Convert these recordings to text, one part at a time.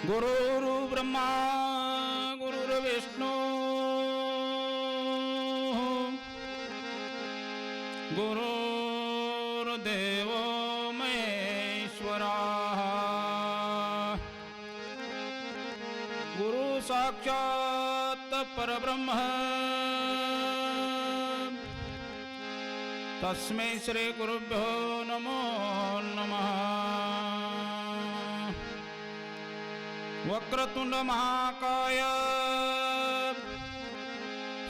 ಗುರುರು ಬ್ರಹ್ಮ ಗುರುರು ವಿಷ್ಣು ಗುರುರ್ದೇವೋ ಮಹೇಶ್ವರ ಗುರು ಸಾಕ್ಷಾತ್ ಪರಬ್ರಹ್ಮ ತಸ್ಮೈ ಶ್ರೀ ಗುರುಭ್ಯೋ ನಮೋ ನಮಃ. ವಕ್ರತುಂಡ ಮಹಾಕಾಯ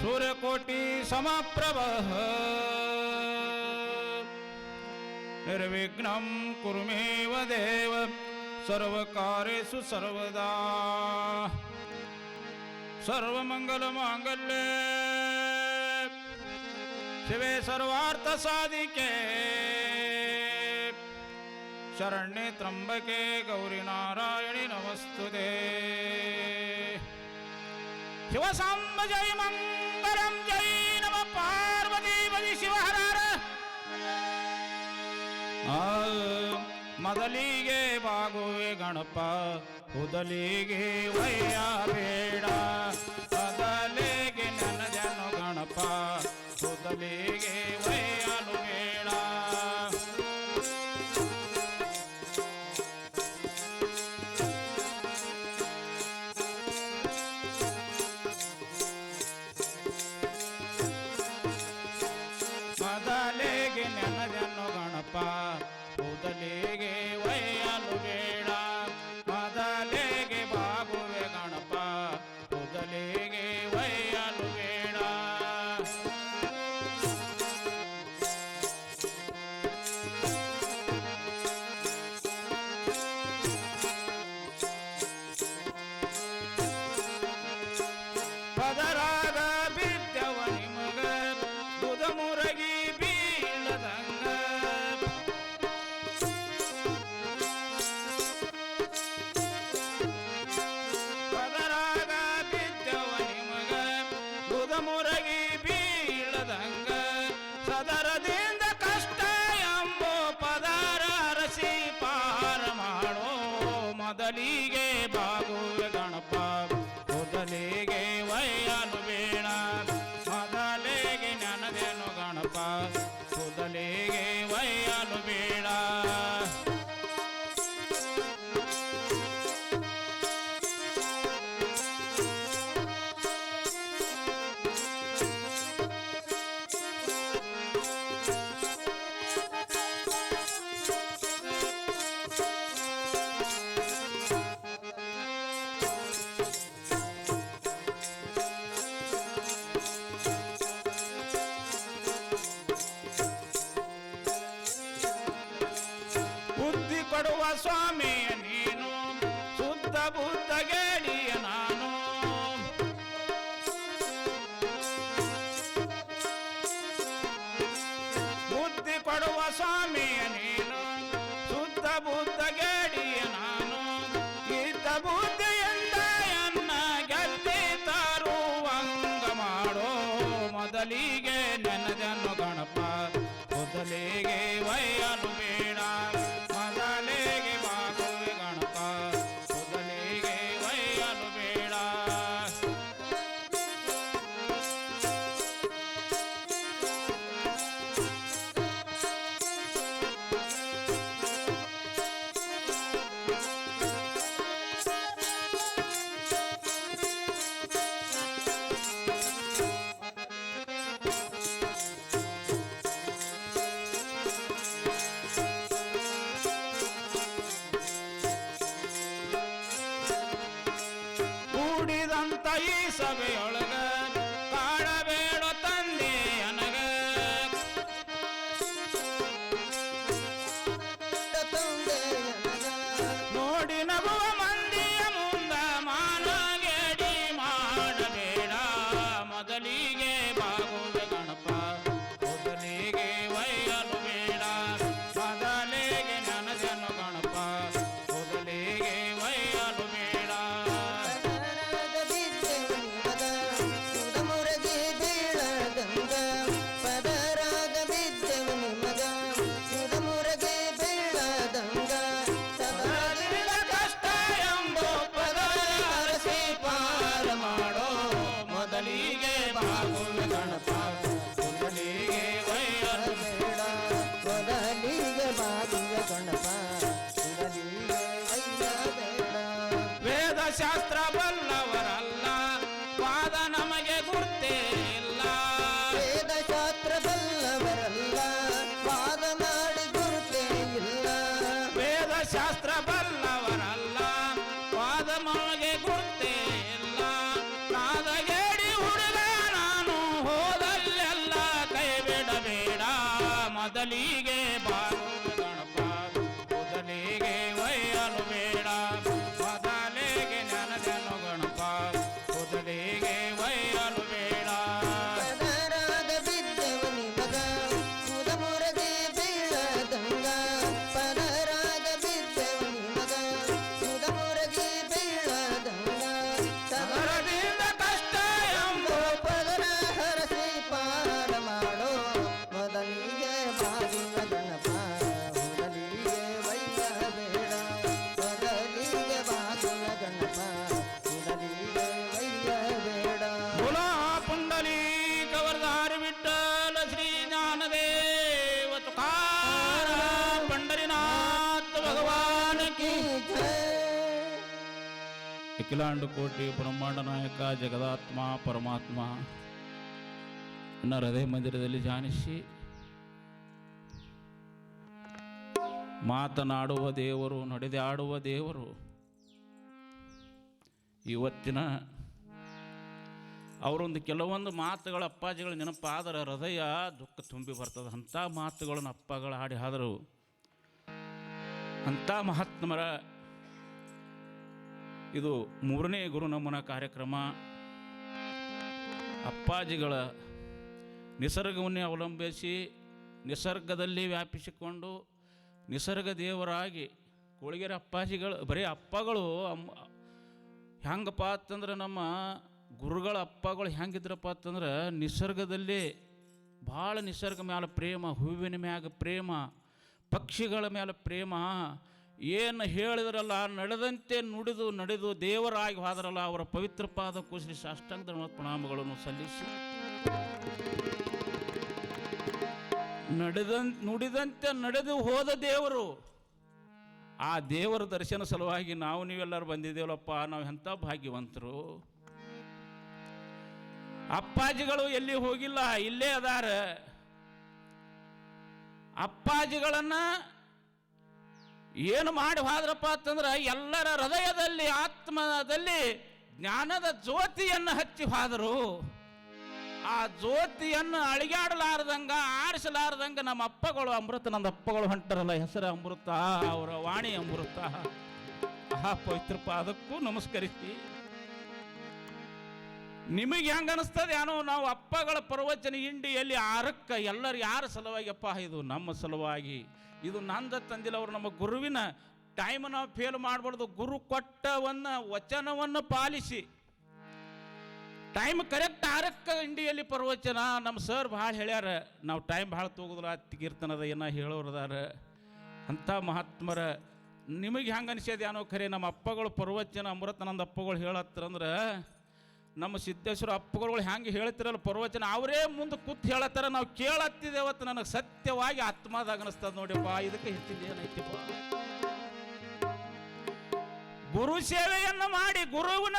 ಸೂರ್ಯಕೋಟಿ ಸಮಪ್ರಭ ನಿರ್ವಿಘ್ನಂ ಕುರು ಮೇ ದೇವ ಸರ್ವಕಾರ್ಯೇಷು ಸರ್ವದಾ. ಸರ್ವಮಂಗಲಮಾಂಗಲ್ಯೇ ಶಿವೆ ಸರ್ವಾರ್ಥ ಸಾಧಿಕೆ ಶರಣ್ಯೆ ತ್ರ್ಯಂಬಕೆ ಗೌರಿ ನಾರಾಯಣಿ ನಮಸ್ತುತೆ. ಶಿವಸಾಂಬ ಜೈ ಮಂಗಲಂ ಜೈ ನಮ ಪಾರ್ವತಿ ಪತಿ ಶಿವಹರ. ಮೊದಲಿಗೆ ಬಾಗುವೆ ಗಣಪ ಮೊದಲಿಗೆ ವಯ್ಯ ಬೇಡ, ಮೊದಲಿಗೆ ನನಜನು ಗಣಪ ಮೊದಲಿಗೆ ವಯ್ಯನು ಬೇಡ. ಮೊದಲಿಗೆ ನೆನದನ್ನು ಗಣಪ ಮೊದಲಿಗೆ ವಯ್ಯಲು ಬೇಡ, ಮೊದಲಿಗೆ ಬಾಗುವೆ ಗಣಪ ಮೊದಲಿಗೆ ವಯ್ಯಲು ಬೇಡ. ಪದರಾಗ ಬಿದ್ದವ ನಿಮಗ ದುದ ಮುರಗಿ ಬೀಳದಂಗ, ಪದರಾಗ ಬಿದ್ದವ ನಿಮಗ ದುದ ಮುರಗಿ ಬೀಳದಂಗ, ಸದರದಿಂದ ಕಷ್ಟ ಎಂಬೋ ಪದಾರ ಅರಸಿ ಪಾರ ಮಾಡೋ. ಮೊದಲಿಗೆ ಬಾಗುವೆ ಗಣಪ ಮೊದಲಿಗೆ ವಯ್ಯನು ಬೇಡ, ಮೊದಲಿಗೆ ನನದೇನು ಗಣಪ ಮೊದಲಿಗೆ ವಯ್ಯನು ಬೇಡ. ಬುದ್ಧಿ ಕೊಡುವ ಸ್ವಾಮಿಯ ನೀನು, ಶುದ್ಧ ಬುದ್ಧ ಗೆಳೆಯ ನಾನು. ಬುದ್ಧಿ ಕೊಡುವ ಸ್ವಾಮಿಯ ನೀನು, ಶುದ್ಧ ಬುದ್ಧ ಗೆಳೆಯ ನಾನು. ಇದ್ದ ಬುದ್ಧಿಯಿಂದ ಎನ್ನ ಗೆದ್ದಿ ತರುವಂಗ ಮಾಡೋ. ಮೊದಲಿಗೆ ನೆನದನ್ನು ಗಣಪ ಮೊದಲಿಗೆ ವಯ್ಯನು ಬೇಡ, ಮೊದಲಿಗೆ ಬಾಗುವೆ ಗಣಪ ಮೊದಲಿಗೆ ವಯ್ಯನು ಬೇಡ. ಕೂಡಿದಂತ ಈ ಸಭೆಯೊಳಗ ಕಾಡಬೇಡ ತಂದೆ ಅನಗ, ನೋಡಿ ನಗುವ ಮಂದಿಯ ಮುಂದ ಮಾನಗೇಡಿ ಮಾಡಬೇಡ. ಮೊದಲಿಗೆ ಬಾಗುವೆ ಗಣಪ ಮೊದಲಿಗೆ ವಯ್ಯಲು ಬೇಡ, ಮೊದಲಿಗೆ ನನದನು ಗಣಪ ಮೊದಲಿಗೆ ವಯ್ಯಲು ಬೇಡ. ಪದರಾಗ ಬಿದ್ದವ ಶಾಸ್ತ್ರ ಬಲ್ಲವರಲ್ಲ ವಾದ ನಮಗೆ ಗುರ್ತೇ ಇಲ್ಲ. ವೇದಶಾಸ್ತ್ರ ಬಲ್ಲವರಲ್ಲ ವಾದ ಮಾಡಿ ಗುರುತೇ ಇಲ್ಲ. ವೇದಶಾಸ್ತ್ರ ಬಲ್ಲವರಲ್ಲ ವಾದ ನಮಗೆ ಗುರ್ತೇ ಇಲ್ಲ. ನಾದಗೇಡಿ ಹುಡುಗ ನಾನು ಹೋದಲ್ಲೆಲ್ಲ ಕೈ ಬಿಡಬೇಡ. ಮೊದಲಿಗೆ ಬಾರು ಗಣಪ ಮೊದಲಿಗೆ ಒಯ್ಯಲು ಬೇಡ. ಮೊದಲಿಗೆ ನನಗೆನು ಗಣಪ ಮೊದಲಿಗೆ ಒಯ್ಯಲು ಬೇಡ. ಪದರಾಗ ಬಿದ್ದವ ನಿಮಗ ಮುದ ಮುರದಿ ಬೀಳದಂಗ. ಪದರಾಗ ಬಿದ್ದವ ನಿಮಗ ಮುದ ಮುರದಿ ಬೀಳದಂಗ. ಅದರದಿಂದ ಕಷ್ಟ ಎಂಬು ಪದರ ಹರಸಿ ಪಾರ ಮಾಡೋ ಮೊದಲಿಗೆ ಬಾಗಿಲ ಗಣಪ ಮೊದಲಿಗೆ ವಯ್ಯಬೇಡ. ಮೊದಲಿಗೆ ಬಾಗಿಲ ಗಣಪ ಮೊದಲಿಗೆ ವಯ್ಯಬೇಡ. बोला पुंडली कवरधार विठ्ठल श्री ज्ञानदेव तुकाराम पंढरीनाथ भगवान की ಅಖಿಲಾಂಡ ಕೋಟಿ ಬ್ರಹ್ಮಾಂಡ ನಾಯಕ ಜಗದಾತ್ಮ ಪರಮಾತ್ಮ ನನ್ನ ಹೃದಯ ಮಂದಿರದಲ್ಲಿ ಧ್ಯಾನಿಸಿ ಮಾತನಾಡುವ ದೇವರು, ನಡೆದಾಡುವ ದೇವರು. ಇವತ್ತಿನ ಅವರೊಂದು ಕೆಲವೊಂದು ಮಾತುಗಳ ಅಪ್ಪಾಜಿಗಳ ನೆನಪಾದರೆ ಹೃದಯ ದುಃಖ ತುಂಬಿ ಬರ್ತದೆ. ಅಂಥ ಮಾತುಗಳನ್ನು ಅಪ್ಪಗಳು ಹಾಡಿ ಆದರು. ಅಂಥ ಮಹಾತ್ಮರ ಇದು 3ನೇ ಗುರು ನಮನ ಕಾರ್ಯಕ್ರಮ. ಅಪ್ಪಾಜಿಗಳ ನಿಸರ್ಗವನ್ನೇ ಅವಲಂಬಿಸಿ ನಿಸರ್ಗದಲ್ಲಿ ವ್ಯಾಪಿಸಿಕೊಂಡು ನಿಸರ್ಗ ದೇವರಾಗಿ ಕೋಳಿಗೆರೆ ಅಪ್ಪಾಜಿಗಳು ಬರೀ ಅಪ್ಪಗಳು ಹೆಂಗಪ್ಪ ಅಂತಂದ್ರೆ ನಮ್ಮ ಗುರುಗಳ ಅಪ್ಪಗಳು ಹೆಂಗಿದ್ರಪ್ಪ ಅಂತಂದ್ರೆ ನಿಸರ್ಗದಲ್ಲಿ ಭಾಳ ನಿಸರ್ಗ ಮ್ಯಾಲ ಪ್ರೇಮ, ಹೂವಿನ ಮ್ಯಾಗ ಪ್ರೇಮ, ಪಕ್ಷಿಗಳ ಮೇಲೆ ಪ್ರೇಮ. ಏನು ಹೇಳಿದ್ರಲ್ಲ ನಡೆದಂತೆ ನಡೆದು ದೇವರಾಗಿ ಹೋದ್ರಲ್ಲ ಅವರ ಪವಿತ್ರ ಪಾದ ಕುಸಿಸಿ ಸಾಷ್ಟಾಂಗ ಪ್ರಣಾಮಗಳನ್ನು ಸಲ್ಲಿಸಿ ನುಡಿದಂತೆ ನಡೆದು ಹೋದ ದೇವರು. ಆ ದೇವರ ದರ್ಶನ ಸಲುವಾಗಿ ನಾವು ನೀವೆಲ್ಲರೂ ಬಂದಿದ್ದೇವಲ್ಲಪ್ಪ. ನಾವು ಎಂಥ ಭಾಗ್ಯವಂತರು. ಅಪ್ಪಾಜಿಗಳು ಎಲ್ಲಿ ಹೋಗಿಲ್ಲ, ಇಲ್ಲೇ ಅದಾರ. ಅಪ್ಪಾಜಿಗಳನ್ನ ಏನು ಮಾಡಿ ಹೋದ್ರಪ್ಪ ಅಂತಂದ್ರೆ ಎಲ್ಲರ ಹೃದಯದಲ್ಲಿ ಆತ್ಮದಲ್ಲಿ ಜ್ಞಾನದ ಜ್ಯೋತಿಯನ್ನು ಹಚ್ಚಿ ಹೋದರು. ಆ ಜ್ಯೋತಿಯನ್ನು ಅಳಿಗಾಡಲಾರ್ದಂಗ ಆರಿಸಲಾರ್ದಂಗ ನಮ್ಮ ಅಪ್ಪಗಳು ಅಮೃತ, ನನ್ನ ಅಪ್ಪಗಳು ಹೊಂಟರಲ್ಲ, ಹೆಸರು ಅಮೃತ, ಅವರ ವಾಣಿ ಅಮೃತ. ಆ ಪವಿತ್ರ ಪಾದಕ್ಕೂ ನಮಸ್ಕರಿಸಿ ನಿಮಗೆ ಹೆಂಗೆ ಅನಿಸ್ತದೆ ಏನೋ ನಾವು ಅಪ್ಪಗಳ ಪ್ರವಚನ ಇಂಡಿಯಲ್ಲಿ ಆರಕ್ಕ ಎಲ್ಲರೂ ಯಾರ ಸಲುವಾಗಿ ಅಪ್ಪ, ಇದು ನಮ್ಮ ಸಲುವಾಗಿ, ಇದು ನಂದ ತಂದಿಲ್ಲ. ಅವರು ನಮ್ಮ ಗುರುವಿನ ಟೈಮ್ ನಾವು ಫೇಲ್ ಮಾಡಬಾರ್ದು. ಗುರು ಕೊಟ್ಟವನ್ನ ವಚನವನ್ನು ಪಾಲಿಸಿ ಟೈಮ್ ಕರೆಕ್ಟ್ ಆರಕ್ಕ ಇಂಡಿಯಲ್ಲಿ ಪ್ರವಚನ. ನಮ್ಮ ಸರ್ ಭಾಳ ಹೇಳ್ಯಾರ, ನಾವು ಟೈಮ್ ಭಾಳ ತಗೋದಿಲ್ಲ, ಕೀರ್ತನದ ಏನೋ ಹೇಳೋರದಾರ. ಅಂಥ ಮಹಾತ್ಮರ ನಿಮಗೆ ಹೆಂಗೆ ಅನಿಸ್ಯದ ಏನೋ ಖರೆ ನಮ್ಮ ಅಪ್ಪಗಳು ಪ್ರವಚನ ಅಮೃತಾನಂದ ಅಪ್ಪಗಳು ಹೇಳತ್ತರಂದ್ರೆ ನಮ್ಮ ಸಿದ್ದೇಶ್ವರ ಅಪ್ಪಗಳು ಹೆಂಗೆ ಹೇಳ್ತಿರಲ್ಲ ಪ್ರವಚನ, ಅವರೇ ಮುಂದೆ ಕೂತು ಹೇಳತ್ತಾರ, ನಾವು ಕೇಳತ್ತಿದ್ದೇವತ್ತು. ನನಗೆ ಸತ್ಯವಾಗಿ ಆತ್ಮದಾಗ ಅನಿಸ್ತದ ನೋಡಿಪ್ಪ. ಇದಕ್ಕೆ ಹೆಚ್ಚಿದ ಏನೈತಿಪ್ಪ, ಗುರು ಸೇವೆಯನ್ನು ಮಾಡಿ ಗುರುವಿನ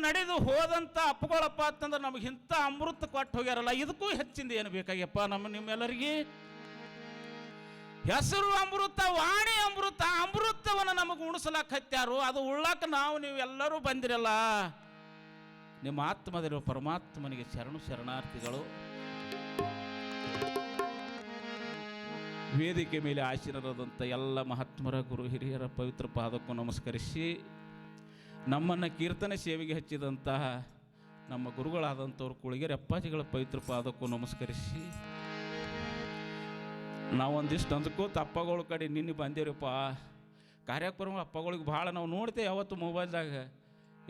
ನಡೆದು ಹೋದಂಥ ಅಪ್ಪಗಳಪ್ಪ ಅಂತಂದ್ರೆ ನಮಗೆ ಇಂಥ ಅಮೃತ ಕೊಟ್ಟು ಹೋಗ್ಯಾರಲ್ಲ, ಇದಕ್ಕೂ ಹೆಚ್ಚಿಂದ ಏನು ಬೇಕಾಗ್ಯಪ್ಪ ನಿಮ್ಮೆಲ್ಲರಿಗೆ. ಹೆಸರು ಅಮೃತ, ವಾಣಿ ಅಮೃತ, ಅಮೃತವನ್ನು ನಮಗೆ ಉಣಿಸಲಾಕ ಹತ್ಯಾರು. ಅದು ಉಳ್ಳಾಕ ನಾವು ನೀವು ಎಲ್ಲರೂ ಬಂದಿರಲ್ಲ. ನಿಮ್ಮ ಆತ್ಮದಿರುವ ಪರಮಾತ್ಮನಿಗೆ ಶರಣಾರ್ಥಿಗಳು. ವೇದಿಕೆ ಮೇಲೆ ಆಶೀರ್ವಾದಂಥ ಎಲ್ಲ ಮಹಾತ್ಮರ ಗುರು ಹಿರಿಯರ ಪವಿತ್ರ ಪಾದಕ್ಕೂ ನಮಸ್ಕರಿಸಿ, ನಮ್ಮನ್ನು ಕೀರ್ತನೆ ಸೇವೆಗೆ ಹಚ್ಚಿದಂತಹ ನಮ್ಮ ಗುರುಗಳಾದಂಥವ್ರು ಕೋಳಿಗೆರೆ ಅಪ್ಪಾಜಿಗಳ ಪವಿತ್ರ ಪಾದಕ್ಕೂ ನಮಸ್ಕರಿಸಿ, ನಾವೊಂದಿಷ್ಟು ಅಂದ್ಕೋತ ಅಪ್ಪಗಳ ಕಡೆ ನಿನ್ನೆ ಬಂದೇವಪ್ಪ ಕಾರ್ಯಕ್ರಮ. ಅಪ್ಪಗಳಿಗೆ ಭಾಳ ನಾವು ನೋಡ್ತೇವೆ ಯಾವತ್ತು ಮೊಬೈಲ್ದಾಗ.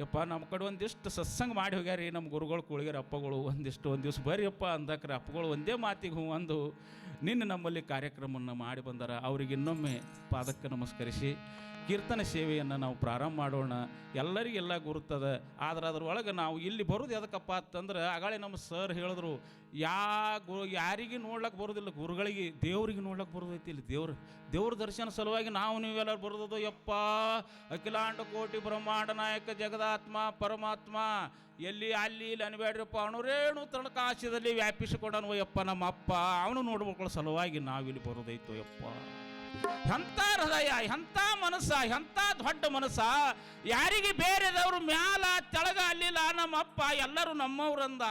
ಯಪ್ಪ ನಮ್ಮ ಕಡೆ ಒಂದಿಷ್ಟು ಸತ್ಸಂಗ ಮಾಡಿ ಹೋಗ್ಯಾರಿ ನಮ್ಮ ಗುರುಗಳು ಕೋಳಿಗೆರೆ ಅಪ್ಪಗಳು. ಒಂದು ದಿವಸ ಬರ್ರಿಯಪ್ಪ ಅಂದಕ್ರೆ ಅಪ್ಪಗಳು ಒಂದೇ ಮಾತಿಗೆ ಹ್ಞೂ ಅಂದು ನಿನ್ನೆ ನಮ್ಮಲ್ಲಿ ಕಾರ್ಯಕ್ರಮವನ್ನು ಮಾಡಿ ಬಂದಾರ. ಅವ್ರಿಗೆ ಇನ್ನೊಮ್ಮೆ ಪಾದಕ್ಕೆ ನಮಸ್ಕರಿಸಿ ಕೀರ್ತನೆ ಸೇವೆಯನ್ನು ನಾವು ಪ್ರಾರಂಭ ಮಾಡೋಣ. ಎಲ್ಲರಿಗೆಲ್ಲ ಗುರುತದ, ಆದ್ರೆ ಅದ್ರೊಳಗೆ ನಾವು ಇಲ್ಲಿ ಬರೋದು ಎದಕ್ಕಪ್ಪ ಅಂತಂದ್ರೆ ಆಗಾಳೆ ನಮ್ಮ ಸರ್ ಹೇಳಿದ್ರು, ಯಾರಿಗೆ ನೋಡ್ಲಕ್ಕೆ ಬರೋದಿಲ್ಲ, ಗುರುಗಳಿಗೆ ದೇವ್ರಿಗೆ ನೋಡ್ಲಕ್ಕೆ ಬರೋದೈತಿ. ಇಲ್ಲಿ ದೇವ್ರ ದರ್ಶನ ಸಲುವಾಗಿ ನಾವು ನೀವೆಲ್ಲರೂ ಬರೋದು. ಯಪ್ಪ ಅಖಿಲಾಂಡ ಕೋಟಿ ಬ್ರಹ್ಮಾಂಡ ನಾಯಕ ಜಗದಾತ್ಮ ಪರಮಾತ್ಮ ಎಲ್ಲಿ ಅಲ್ಲಿ ಇಲ್ಲಿ ಅನ್ಬೇಡ್ರಪ್ಪ, ಅಣುರೇಣು ತಣಕಾಶದಲ್ಲಿ ವ್ಯಾಪಿಸಿಕೊಂಡನು ಯಪ್ಪ ನಮ್ಮ ಅಪ್ಪ, ಅವನು ನೋಡ್ಬೇಕಳ ಸಲುವಾಗಿ ನಾವಿಲ್ಲಿ ಬರೋದೈತು. ಯಪ್ಪ ಎಂಥ ಹೃದಯ, ಎಂಥ ಮನಸ್ಸ, ಎಂಥ ದೊಡ್ಡ ಮನಸ್ಸ. ಯಾರಿಗೆ ಬೇರೆದವರು ಮ್ಯಾಲ ತೆಳಗ ಅಲ್ಲಿಲ್ಲ, ನಮ್ಮ ಅಪ್ಪ ಎಲ್ಲರೂ ನಮ್ಮವ್ರಂದ.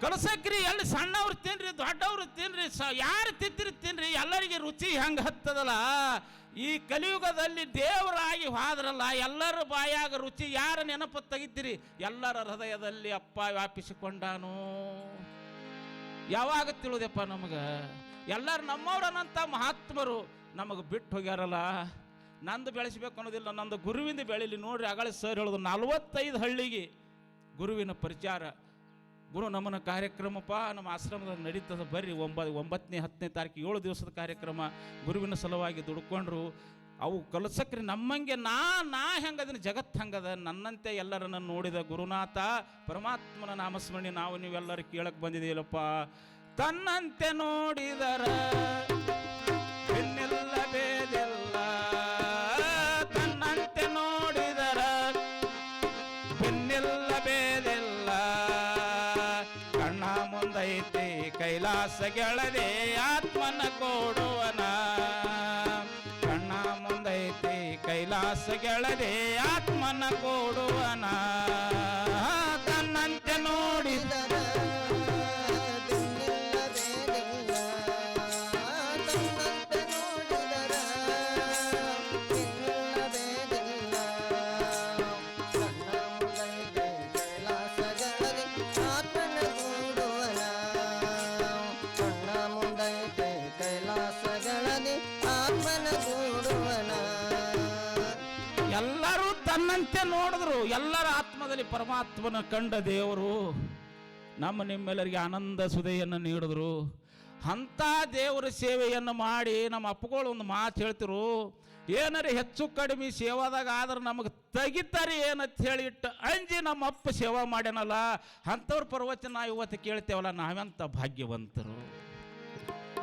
ಕಳಸಕ್ರಿ ಎಲ್ಲಿ ಸಣ್ಣವ್ರು ತಿನ್ರಿ, ದೊಡ್ಡವ್ರು ತಿನ್ರಿ, ಯಾರು ತಿನ್ರಿ, ಎಲ್ಲರಿಗೆ ರುಚಿ ಹೆಂಗೆ ಹತ್ತದಲ್ಲ. ಈ ಕಲಿಯುಗದಲ್ಲಿ ದೇವರಾಗಿ ಹೋದ್ರಲ್ಲ, ಎಲ್ಲರ ಬಾಯಾಗ ರುಚಿ ಯಾರ ನೆನಪು ತೆಗಿತೀರಿ, ಎಲ್ಲರ ಹೃದಯದಲ್ಲಿ ಅಪ್ಪ ವ್ಯಾಪಿಸಿಕೊಂಡಾನು. ಯಾವಾಗ ತಿಳಿದಪ್ಪ ನಮಗೆ, ಎಲ್ಲರೂ ನಮ್ಮವ್ರನ್ನಂಥ ಮಹಾತ್ಮರು ನಮಗೆ ಬಿಟ್ಟು ಹೋಗ್ಯಾರಲ್ಲ. ನಂದು ಬೆಳೆಸಬೇಕು ಅನ್ನೋದಿಲ್ಲ, ನಂದು ಗುರುವಿಂದ ಬೆಳೀಲಿ. ನೋಡ್ರಿ ಆಗಳೇ ಸರ್ ಹೇಳೋದು 45 ಹಳ್ಳಿಗೆ ಗುರುವಿನ ಪರಿಚಾರ, ಗುರು ನಮನ ಕಾರ್ಯಕ್ರಮಪ್ಪ ನಮ್ಮ ಆಶ್ರಮದಾಗ ನಡೀತದ. ಬರ್ರಿ 9ನೇ 10ನೇ ತಾರೀಕು 7 ದಿವಸದ ಕಾರ್ಯಕ್ರಮ ಗುರುವಿನ ಸಲುವಾಗಿ ದುಡ್ಕೊಂಡ್ರು. ಅವು ಕಲಸಕ್ರಿ ನಮ್ಮಂಗೆ ನಾ ಹೆಂಗದೀನಿ, ಜಗತ್ತು ಹಂಗದ. ನನ್ನಂತೆ ಎಲ್ಲರನ್ನು ನೋಡಿದ ಗುರುನಾಥ ಪರಮಾತ್ಮನ ನಾಮಸ್ಮರಣೆ ನಾವು ನೀವೆಲ್ಲರೂ ಕೇಳಕ್ಕೆ ಬಂದಿದ್ದೀವಲ್ಲಪ್ಪ. ತನ್ನಂತೆ ನೋಡಿದರ ಬೆನ್ನೆಲ್ಲ ಬೇದಿಲ್ಲ, ತನ್ನಂತೆ ನೋಡಿದರ ಬೆನ್ನೆಲ್ಲ ಬೇದಿಲ್ಲ. ಕಣ್ಣ ಮುಂದೈತಿ ಕೈಲಾಸ ಗೆಳದೆ ಆತ್ಮನ ಕೊಡುವನ, ಕಣ್ಣ ಮುಂದೈತಿ ಕೈಲಾಸ ಗೆಳದೆ ಆತ್ಮನ ಕೊಡುವನ. ತನ್ನಂತೆ ನೋಡಿದರ ಎಲ್ಲರೂ ತನ್ನಂತೆ ನೋಡಿದ್ರು. ಎಲ್ಲರ ಆತ್ಮದಲ್ಲಿ ಪರಮಾತ್ಮನ ಕಂಡ ದೇವರು ನಿಮ್ಮೆಲ್ಲರಿಗೆ ಆನಂದ ಸುದೆಯನ್ನು ನೀಡಿದ್ರು. ಅಂಥ ದೇವರ ಸೇವೆಯನ್ನು ಮಾಡಿ ನಮ್ಮ ಅಪ್ಪಗಳು ಒಂದು ಮಾತು ಹೇಳ್ತಿರು, ಏನಾರ ಹೆಚ್ಚು ಕಡಿಮೆ ಸೇವಾದಾಗ ಆದ್ರೆ ನಮಗೆ ತೆಗಿತಾರೆ ಏನಂತ ಹೇಳಿಟ್ಟು ಅಂಜಿ ನಮ್ಮ ಅಪ್ಪ ಸೇವಾ ಮಾಡ್ಯಾನಲ್ಲ. ಅಂಥವ್ರ ಪ್ರವಚನ ಇವತ್ತು ಕೇಳ್ತೇವಲ್ಲ, ನಾವೆಂಥ ಭಾಗ್ಯವಂತರು.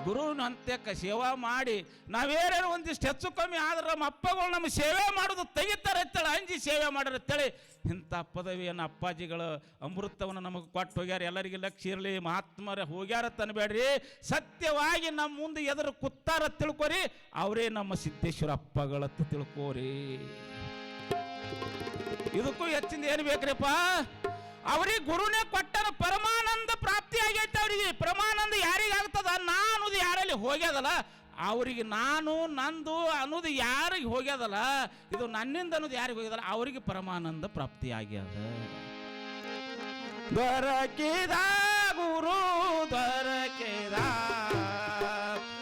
ಗುರುವಿನ ಅಂತ್ಯಕ್ಕೆ ಸೇವಾ ಮಾಡಿ ನಾವೇನೇನು ಒಂದಿಷ್ಟು ಹೆಚ್ಚು ಕಮ್ಮಿ ಆದ್ರೆ ನಮ್ಮ ಅಪ್ಪಗಳು ನಮ್ಮ ಸೇವೆ ಮಾಡೋದು ತೆಗಿತಾರೆ ಅಂತೇಳಿ ಅಂಜಿ ಸೇವೆ ಮಾಡ್ಯಾರ ಅಂತೇಳಿ ಇಂಥ ಪದವಿಯನ್ನು ಅಪ್ಪಾಜಿಗಳು ಅಮೃತವನ್ನು ನಮಗೆ ಕೊಟ್ಟು ಹೋಗ್ಯಾರ. ಎಲ್ಲರಿಗೆ ಲಕ್ಷ್ಯ ಇರಲಿ, ಮಹಾತ್ಮರ ಹೋಗ್ಯಾರ ತನಬೇಡ್ರಿ, ಸತ್ಯವಾಗಿ ನಮ್ಮ ಮುಂದೆ ಎದುರು ಕೂತಾರ ತಿಳ್ಕೊರಿ, ಅವರೇ ನಮ್ಮ ಸಿದ್ದೇಶ್ವರ ಅಪ್ಪಗಳತ್ತ ತಿಳ್ಕೋರಿ. ಇದಕ್ಕೂ ಹೆಚ್ಚಿಂದ ಏನು ಬೇಕ್ರಿಪ್ಪ, ಅವ್ರಿಗೆ ಗುರುನೇ ಕೊಟ್ಟನ ಪರಮಾನಂದ ಪ್ರಾಪ್ತಿ ಆಗೈತೆ. ಅವ್ರಿಗೆ ಪರಮಾನಂದ ಯಾರಿಗಾಗ್ತದ, ಅನ್ನೋದು ಯಾರಲ್ಲಿ ಹೋಗ್ಯದಲ್ಲ ಅವರಿಗೆ, ನಾನು ನಂದು ಅನ್ನೋದು ಯಾರಿಗೆ ಹೋಗ್ಯದಲ್ಲ, ಇದು ನನ್ನಿಂದ ಅನ್ನೋದು ಯಾರಿಗೆ ಹೋಗ್ಯದಲ್ಲ ಅವರಿಗೆ ಪರಮಾನಂದ ಪ್ರಾಪ್ತಿ ಆಗ್ಯದ. ದೊರಕಿದ ಗುರು ದೊರಕಿದ,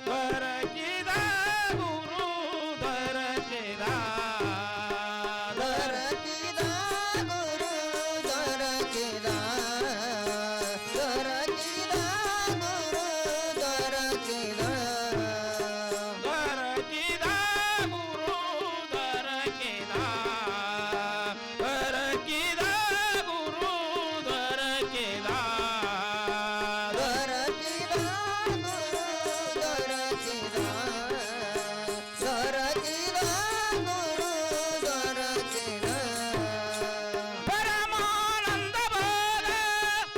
ದೊರಕಿದ ಗುರು ದೊರಕಿದ, ದೊರಕಿದ ಗುರು ದೊರಕಿದ, ದೊರಕಿದ ಗುರು ದೊರಕಿದ, ದೊರಕಿದ ಗುರು ದೊರಕಿದ, ದೊರಕಿದ ಗುರು ದೊರಕಿದ, ದೊರಕಿದ ಗುರು ದೊರಕಿದ, ದೊರಕಿದ ಗುರು ದೊರಕಿದ. ಪರಮಾನಂದ ಬೋಧ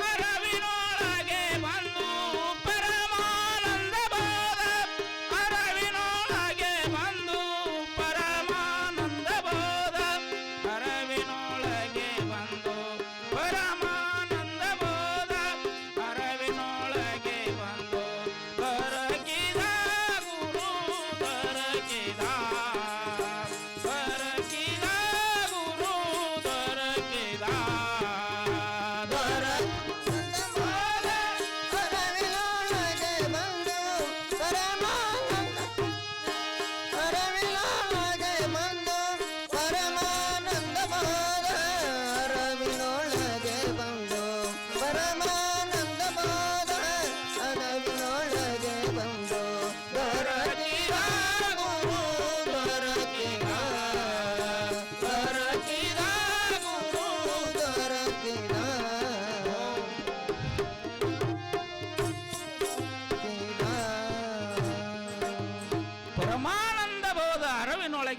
ಅರವಿನೊಳಗೆ ಬಂದು, ಪರಮಾನಂದ ಬೋಧ ಅರವಿನೊಳಗೆ ಬಂದು, ಪರಮಾನಂದ ಬೋಧ ಅರವಿನೊಳಗೆ ಬಂದು, ಪರಮಾನಂದ ಬೋಧ ಅರವಿನೊಳಗೆ ಬಂದು,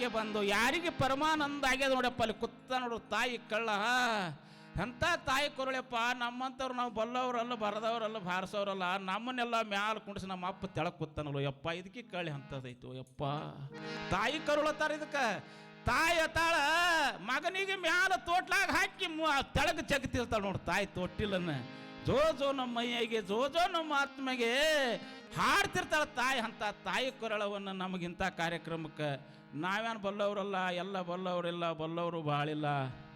ಬಾಯಿಗೆ ಬಂದು ಯಾರಿಗೆ ಪರಮಾನಂದ ಆಗ್ಯದ ನೋಡಪ್ಪ ಅಲ್ಲಿ ಕುತ್ತ ನೋಡು ತಾಯಿ ಕಳ್ಳ ಎಂಥ ತಾಯಿ ಕೊರಳಪ್ಪ. ನಮ್ಮಂಥವ್ರು ನಾವು ಬಲ್ಲವರಲ್ಲ ಬರದವರಲ್ಲ ಬಾರಿಸೋರಲ್ಲ, ನಮ್ಮನ್ನೆಲ್ಲ ಮ್ಯಾಲ ಕುಣಿಸಿ ನಮ್ಮ ಅಪ್ಪ ತೆಳಕ್ ಕೂತಾನಲ್ಲ ಯಪ್ಪ, ಇದಕ್ಕೆ ಕಳ್ಳಿ ಅಂಥದ್ದೈತು ಯಪ್ಪ. ತಾಯಿ ಕರುಳತ್ತಾರ ಇದಕ್ಕೆ. ತಾಯಿ ತಾಳ ಮಗನಿಗೆ ಮ್ಯಾಲ ತೋಟ್ಲಾಗ ಹಾಕಿ ತೆಳಗ ಜಗತ್ತಿರ್ತಾಳೆ ನೋಡು ತಾಯಿ ತೊಟ್ಟಿಲನ್ನ. ಜೋ ಜೋ ನಮ್ಮ ಮೈಯಾಗೆ ಜೋ ಜೋ ನಮ್ಮ ಆತ್ಮೆಗೆ ಹಾಡ್ತಿರ್ತಾಳೆ ತಾಯಿ. ಅಂತ ತಾಯಿ ಕೊರಳವನ್ನು ನಮಗಿಂಥ ಕಾರ್ಯಕ್ರಮಕ್ಕೆ ನಾವೇನು ಬಲ್ಲವರಲ್ಲ, ಎಲ್ಲ ಬಲ್ಲವರಿಲ್ಲ, ಬಲ್ಲವರು ಬಾಳಿಲ್ಲ,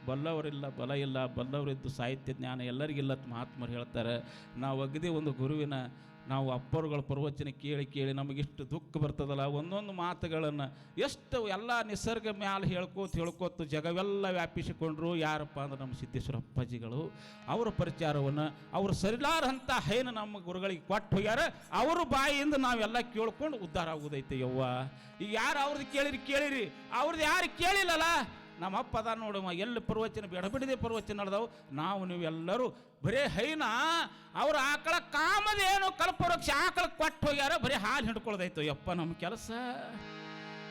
ಬಲ್ಲವರಿಲ್ಲ ಬಲ ಇಲ್ಲ, ಬಲ್ಲವರಿದ್ದು ಸಾಹಿತ್ಯ ಜ್ಞಾನ ಎಲ್ಲರಿಗಿಲ್ಲ ಮಹಾತ್ಮರು ಹೇಳ್ತಾರೆ. ನಾವು ಅಗದಿ ಒಂದು ಗುರುವಿನ ನಾವು ಅಪ್ಪರುಗಳ ಪ್ರವಚನ ಕೇಳಿ ಕೇಳಿ ನಮಗಿಷ್ಟು ದುಃಖ ಬರ್ತದಲ್ಲ. ಒಂದೊಂದು ಮಾತುಗಳನ್ನು ಎಷ್ಟು ಎಲ್ಲ ನಿಸರ್ಗ ಮ್ಯಾಲೆ ಹೇಳ್ಕೋತ ಜಗವೆಲ್ಲ ವ್ಯಾಪಿಸಿಕೊಂಡ್ರು. ಯಾರಪ್ಪ ಅಂದ್ರೆ ನಮ್ಮ ಸಿದ್ದೇಶ್ವರ ಅಪ್ಪಾಜಿಗಳು. ಅವರ ಪರಿಚಾರವನ್ನು ಅವರು ಸರಿಲಾರಂಥ ಹೈನ ನಮ್ಮ ಗುರುಗಳಿಗೆ ಕೊಟ್ಟು ಹೋಗ್ಯಾರ. ಅವ್ರ ಬಾಯಿಯಿಂದ ನಾವೆಲ್ಲ ಕೇಳ್ಕೊಂಡು ಉದ್ಧಾರ ಆಗೋದೈತೆ ಯವ್ವ. ಈಗ ಯಾರು ಅವ್ರದ್ದು ಕೇಳಿರಿ, ಅವ್ರದ್ದು ಯಾರು ಕೇಳಿಲ್ಲಲ್ಲ. ನಮ್ಮ ಅಪ್ಪ ಅದ ನೋಡುವ ಎಲ್ಲಿ ಪ್ರವಚನ ಬೆಡಬಿಡಿದೆ ಪ್ರವಚನ ನಡೆದವು. ನಾವು ನೀವೆಲ್ಲರೂ ಬರೀ ಹೈನ ಅವ್ರ ಆಕಳ ಕಾಮದೇನು ಕಲ್ಪವೃಕ್ಷ ಆಕಳ ಕೊಟ್ಟು ಹೋಗ್ಯಾರ. ಬರೀ ಹಾಲು ಹಿಡ್ಕೊಳ್ಳೋದಾಯ್ತು ಯಪ್ಪ. ನಮ್ಮ ಕೆಲಸ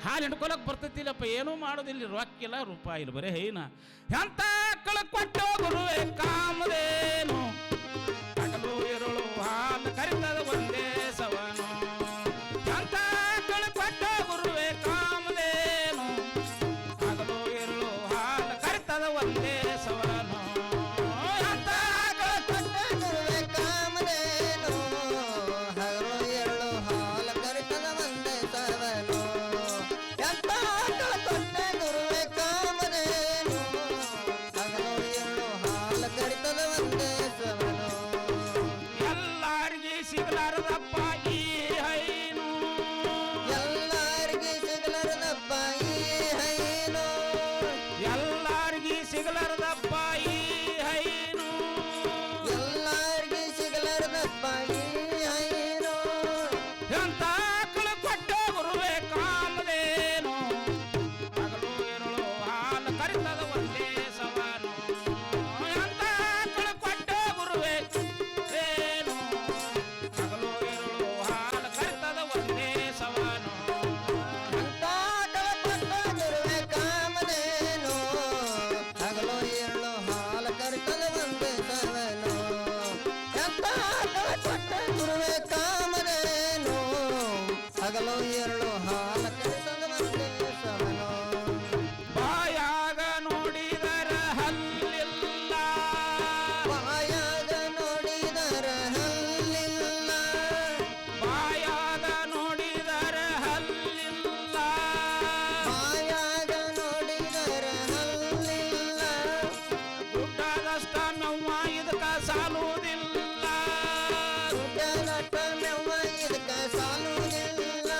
ಹಾಲು ಹಿಡ್ಕೊಳಕ್ ಬರ್ತೈತಿಲ್ಲಪ್ಪ, ಏನೂ ಮಾಡೋದಿಲ್ಲ, ರೊಕ್ಕಿಲ್ಲ ರೂಪಾಯಿ ಇಲ್ಲ, ಬರೀ ಹೈನ. ಎಂತ ಆಕಳ ಕೊಟ್ಟು ಗುರುವೆ ಕಾಮದೇನು ಹಗಲು ಇರುಳು ಹಾಲು ಕರಿತದ ಒಂದೇ ಸವನು. ಎಂತ ಆಕಳ ಕೊಟ್ಟು ಗುರುವೆ ಕಾಮದೇನು ಹಗಲು ಇರುಳು ಹಾಲು ಕರಿತದ ಒಂದೇ ಸವನು. ಅಂತ ಆಕಳ ಕೊಟ್ಟ ಗುರುವೆ ಕಾಮಧೇನು ಹಗಲು ಎರಳು ಹಾಲು ಕರಿತದ ಒಂದೇ ಸವನು. ಎಂತ ಆಕಳ ಕೊಟ್ಟ ಗುರುವೆ ಕಾಮಧೇನು ಹಗಲು ಎರಳು ಹಾಲು ಕರಿತದ ಒಂದೇ ಸವನು. ಎಲ್ಲಾರಿಗೆ ಸಿಗಲಾರದಪ್ಪ ಈ ಹೈನು, ಎಲ್ಲಾರಿಗೆ ಸಿಗಲಾರದಪ್ಪ ಈ ಹೈನು. ಎಲ್ಲಾರಿಗೆ ಸಿಗಲಾರದಪ್ಪ ಈ ಹೈನು. ಎಲ್ಲಾರಿಗೆ ಸಿಗಲಾರದಪ್ಪ ಈ ಹೈನು. ಎಂತ ಆಕಳ ಕೊಟ್ಟ ಗುರುವೆ ಕಾಮದೇನು ಹಗಲು ಇರುಳು ಹಾಲು ಕರಿತದ ಒಂದೇ ಸವನು. ಎಂತ ಆಕಳ ಕೊಟ್ಟ ಗುರುವೆ ಏನು ಹಗಲು ಇರುಳು ಹಾಲು ಕರಿತದ ಒಂದೇ ಸವನು. ಅಂತ ಆಕಳ ಕೊಟ್ಟ ಗುರುವೆ ಕಾಮಧೇನು ಹಗಲು ಎರಳು ಹಾಲು ಕರಿತದ ಒಂದೇ ಸವನು. ಎಂತ ಆಕಳ ಕೊಟ್ಟ ಗುರುವೆ ಕಾಮಧೇನು ಹಗಲು ಎರಳು ಹಾಲು ಕರಿತದ ಒಂದೇ ಸವನು. ಬಾಯಾಗ ನೋಡಿದರ ಹಲ್ಲಿಲ್ಲ, ಬಾಯಾಗ ನೋಡಿದರ ಹಲ್ಲಿಲ್ಲ. ಬಾಯಾಗ ನೋಡಿದರ ಹಲ್ಲಿಲ್ಲ, ಬಾಯಾಗ ನೋಡಿದರ ಹಲ್ಲಿಲ್ಲ. ಗುಡ್ಡದಷ್ಟ ನೋವ ಇದಕ್ಕ ಸಾಲುವುದಿಲ್ಲ. ದುಡ್ಡನಟ ಮೆವ್ವ ಇದಕ್ಕ ಸಾಲುವುದಿಲ್ಲ.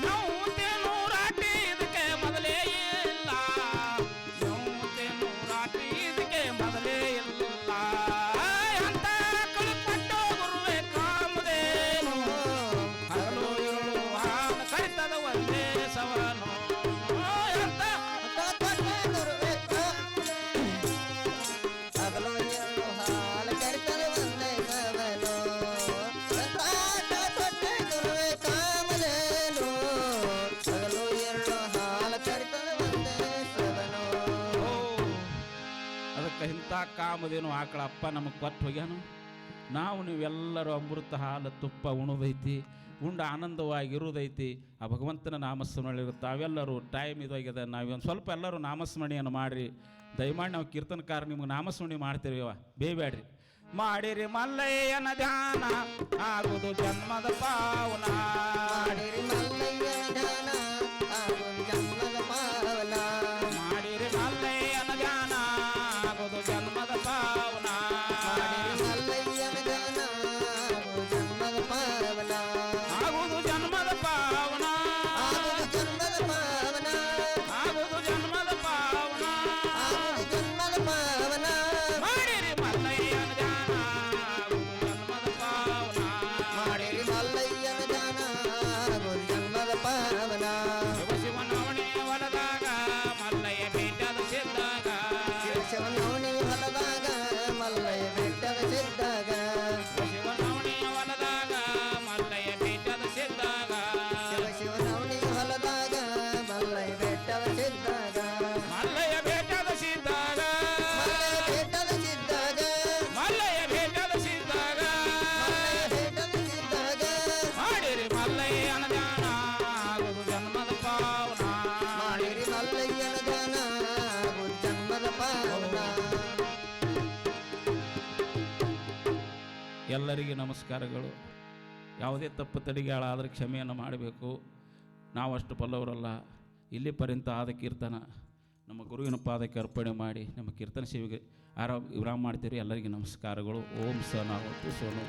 ನೌತೆ ನೂರಾಟಿ ಇದಕ್ಕೆ ಮೊದಲೇ ಇಲ್ಲ, ನೌತೆ ನೂರಾಟಿ ಇದಕ್ಕೆ ಮೊದಲೇ ಇಲ್ಲ. ಅಂತ ಆಕಳ ಕೊಟ್ಟ ಗುರುವೆ ಕಾಮದೇನು ಹಗಲು ಇರುಳು ಹಾಲು ಕರಿತದ ಒಂದೇ ಸವನು. ಎಂತ ಆಕಳ ಕೊಟ್ಟ ಗುರುವೆ ಹಗಲು ಎರಡು ಹಾಲು ಕರಿತದ ಒಂದೇ ಸವನು. ಅಂತ ಆಕಳ ಕೊಟ್ಟ ಗುರುವೆ ಕಾಮಧೇನು ಹಗಲು ಎರಡು ಹಾಲು ಕರಿತದ ಒಂದೇ ಸವನು. ಅದಕ್ಕೆ ಇಂಥ ಕಾಮದೇನು ಆಕಳ ಅಪ್ಪ ನಮಗೆ ಕೊಟ್ಟು ಹೋಗ್ಯಾನು. ನಾವು ನೀವೆಲ್ಲರೂ ಅಮೃತ ಹಾಲು ತುಪ್ಪ ಉಣೋದೈತಿ, ಉಂಡು ಆನಂದವಾಗಿರುವುದೈತಿ. ಆ ಭಗವಂತನ ನಾಮಸ್ಮರಣೆ ತಾವೆಲ್ಲರೂ ಟೈಮ್ ಇದಾಗ್ಯದ. ನಾವೊಂದು ಸ್ವಲ್ಪ ಎಲ್ಲರೂ ನಾಮಸ್ಮರಣೆಯನ್ನು ಮಾಡಿರಿ ದಯಮಾಡಿ. ನಾವು ಕೀರ್ತನಕಾರ ನಿಮ್ಗೆ ನಾಮಸ್ಮರಣೆ ಮಾಡ್ತೀವಿ, ಬೇಬೇಡ್ರಿ. ಮಾಡಿರಿ ಮಲ್ಲಯ್ಯನ ಧ್ಯಾನ ಆಗುವುದು ಜನ್ಮದ ಪಾವನ. ಮಾಡಿರಿ ಮಲ್ಲಯ್ಯನ ಧ್ಯಾನ ಆಗುವುದು ಜನ್ಮದ ಪಾವನ. ಮಾಡಿರಿ ಮಲ್ಲಯ್ಯನ ಧ್ಯಾನ ಆಗುವುದು ಜನ್ಮದ ಪಾವನ. ಮಾಡಿರಿ ಮಲ್ಲಯ್ಯನ ಧ್ಯಾನ ಆಗುವುದು ಜನ್ಮದ ಪಾವನ. ಆಗುವುದು ಜನ್ಮದ ಪಾವನ. ಆಗುವುದು ಜನ್ಮದ ಪಾವನ. ಆಗುವುದು ಜನ್ಮದ ಪಾವನ. ಆಗುವುದು ಜನ್ಮದ ಪಾವನ. ಮಾಡಿರಿ ಮಲ್ಲಯ್ಯನ ಧ್ಯಾನ ಆಗುವುದು ಜನ್ಮದ ಪಾವನ. ಮಾಡಿರಿ ಮಲ್ಲಯ್ಯನ ಧ್ಯಾನ ಎಲ್ಲರಿಗೆ ನಮಸ್ಕಾರಗಳು. ಯಾವುದೇ ತಪ್ಪು ತಡಿಗಳಾದರೆ ಕ್ಷಮೆಯನ್ನು ಮಾಡಬೇಕು. ನಾವಷ್ಟು ಬಲ್ಲವರಲ್ಲ. ಇಲ್ಲಿ ಪರ್ಯಂತ ಆದ ಕೀರ್ತನ ನಮ್ಮ ಗುರುವಿನ ಪಾದಕ್ಕೆ ಅರ್ಪಣೆ ಮಾಡಿ ನಮ್ಮ ಕೀರ್ತನ ಸೇವೆಗೆ ವಿರಾಮ ಮಾಡ್ತೀರಿ. ಎಲ್ಲರಿಗೆ ನಮಸ್ಕಾರಗಳು. ಓಂ ಸ ನಾವತ್ತು ಸೋನು